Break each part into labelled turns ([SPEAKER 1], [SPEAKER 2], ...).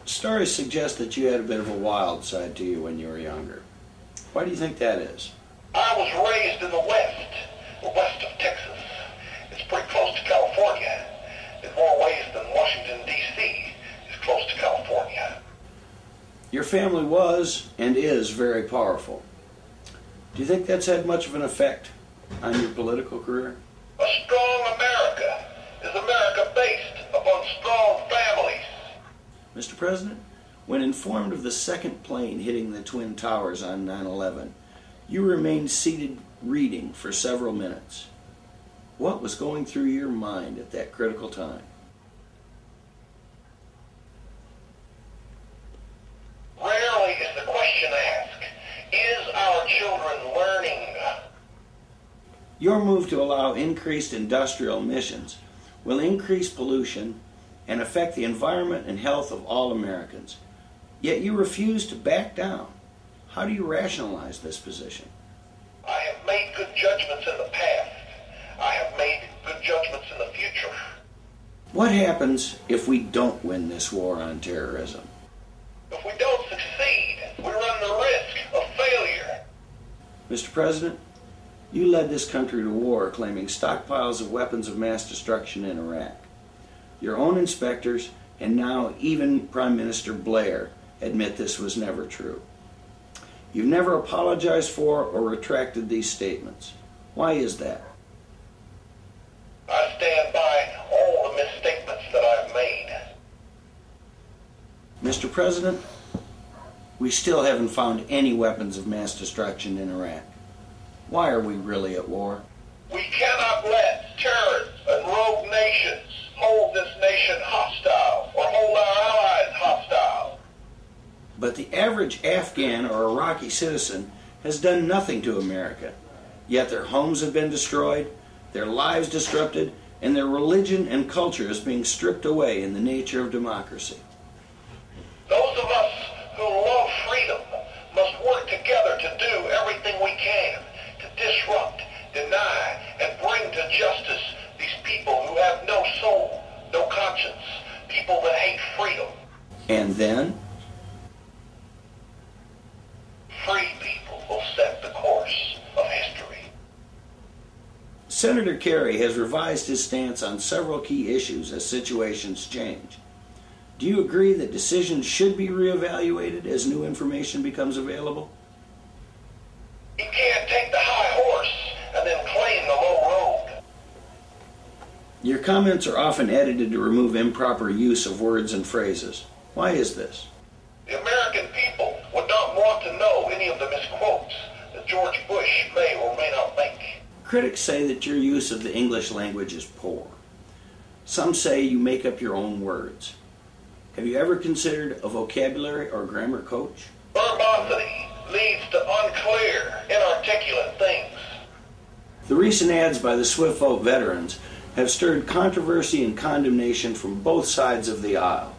[SPEAKER 1] Stories suggest that you had a bit of a wild side to you when you were younger. Why do you think that is?
[SPEAKER 2] I was raised in the west of Texas. It's pretty close to California. In more ways than Washington, D.C. is close to California.
[SPEAKER 1] Your family was and is very powerful. Do you think that's had much of an effect on your political career?
[SPEAKER 2] A strong America is America based upon strong families.
[SPEAKER 1] Mr. President, when informed of the second plane hitting the Twin Towers on 9/11, you remained seated reading for several minutes. What was going through your mind at that critical time?
[SPEAKER 2] Rarely is the question asked, is our children learning?
[SPEAKER 1] Your move to allow increased industrial emissions will increase pollution and affect the environment and health of all Americans. Yet you refuse to back down. How do you rationalize this position?
[SPEAKER 2] I have made good judgments in the past. I have made good judgments in the future.
[SPEAKER 1] What happens if we don't win this war on terrorism?
[SPEAKER 2] If we don't succeed, we run the risk of failure.
[SPEAKER 1] Mr. President, you led this country to war claiming stockpiles of weapons of mass destruction in Iraq. Your own inspectors, and now even Prime Minister Blair, admit this was never true. You've never apologized for or retracted these statements. Why is that?
[SPEAKER 2] I stand by all the misstatements that I've made.
[SPEAKER 1] Mr. President, we still haven't found any weapons of mass destruction in Iraq. Why are we really at war?
[SPEAKER 2] We cannot let terrorists and rogue nations hold this nation hostile or hold our allies hostile.
[SPEAKER 1] But the average Afghan or Iraqi citizen has done nothing to America. Yet their homes have been destroyed, their lives disrupted, and their religion and culture is being stripped away in the nature of democracy.
[SPEAKER 2] Those of us who love freedom must work together to do everything we can to disrupt, deny, and bring to justice these people who have no soul, no conscience, people that hate freedom.
[SPEAKER 1] And then?
[SPEAKER 2] Free people will set the course of history.
[SPEAKER 1] Senator Kerry has revised his stance on several key issues as situations change. Do you agree that decisions should be reevaluated as new information becomes available?
[SPEAKER 2] You can't take the high horse and then claim the low road.
[SPEAKER 1] Your comments are often edited to remove improper use of words and phrases. Why is this?
[SPEAKER 2] The American people would not want to know any of the misquotes that George Bush may or may not make.
[SPEAKER 1] Critics say that your use of the English language is poor. Some say you make up your own words. Have you ever considered a vocabulary or grammar coach?
[SPEAKER 2] Verbosity leads to unclear, inarticulate things.
[SPEAKER 1] The recent ads by the Swift Vote veterans have stirred controversy and condemnation from both sides of the aisle.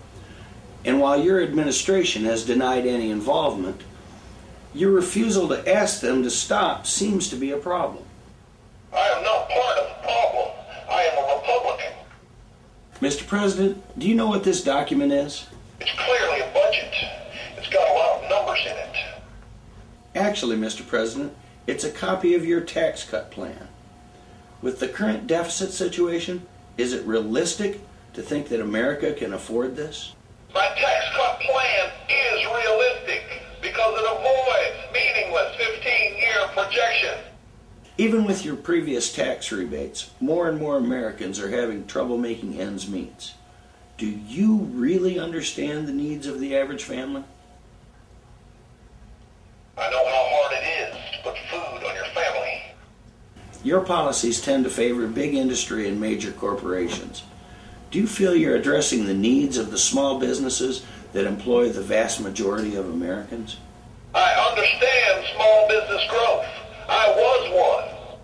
[SPEAKER 1] And while your administration has denied any involvement, your refusal to ask them to stop seems to be a problem.
[SPEAKER 2] I am not part of the problem. I am a Republican.
[SPEAKER 1] Mr. President, do you know what this document is?
[SPEAKER 2] It's clearly a budget. It's got a lot of numbers in it.
[SPEAKER 1] Actually, Mr. President, it's a copy of your tax cut plan. With the current deficit situation, is it realistic to think that America can afford this?
[SPEAKER 2] My tax cut plan is realistic because it avoids meaningless 15-year projection.
[SPEAKER 1] Even with your previous tax rebates, more and more Americans are having trouble making ends meet. Do you really understand the needs of the average family?
[SPEAKER 2] I know how hard it is to put food on your family.
[SPEAKER 1] Your policies tend to favor big industry and major corporations. Do you feel you're addressing the needs of the small businesses that employ the vast majority of Americans?
[SPEAKER 2] I understand small business growth. I was one.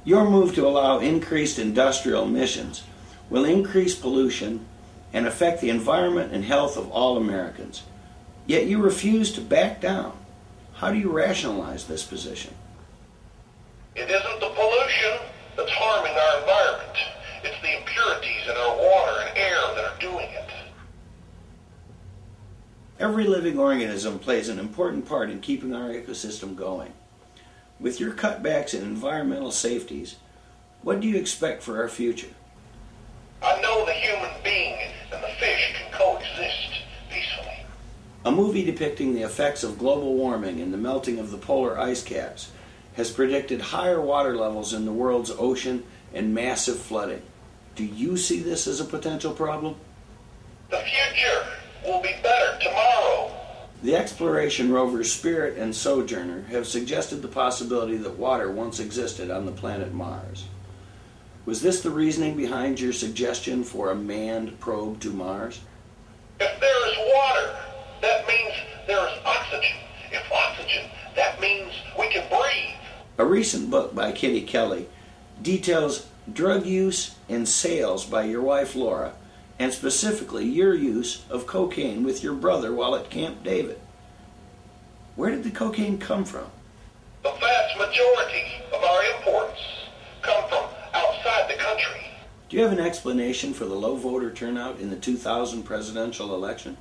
[SPEAKER 1] Your move to allow increased industrial emissions will increase pollution and affect the environment and health of all Americans. Yet you refuse to back down. How do you rationalize this position?
[SPEAKER 2] It isn't the pollution that's harming our environment. It's the impurities in our water and air that are doing it.
[SPEAKER 1] Every living organism plays an important part in keeping our ecosystem going. With your cutbacks in environmental safeties, what do you expect for our future?
[SPEAKER 2] I know the human being and the fish can coexist peacefully.
[SPEAKER 1] A movie depicting the effects of global warming and the melting of the polar ice caps has predicted higher water levels in the world's ocean and massive flooding. Do you see this as a potential problem?
[SPEAKER 2] The future will be better tomorrow.
[SPEAKER 1] The exploration rovers Spirit and Sojourner have suggested the possibility that water once existed on the planet Mars. Was this the reasoning behind your suggestion for a manned probe to Mars?
[SPEAKER 2] If there is water, that means there is oxygen. If oxygen, that means we can breathe.
[SPEAKER 1] A recent book by Kitty Kelly details drug use and sales by your wife Laura, and specifically your use of cocaine with your brother while at Camp David. Where did the cocaine come from?
[SPEAKER 2] The vast majority of our imports come from outside the country.
[SPEAKER 1] Do you have an explanation for the low voter turnout in the 2000 presidential election?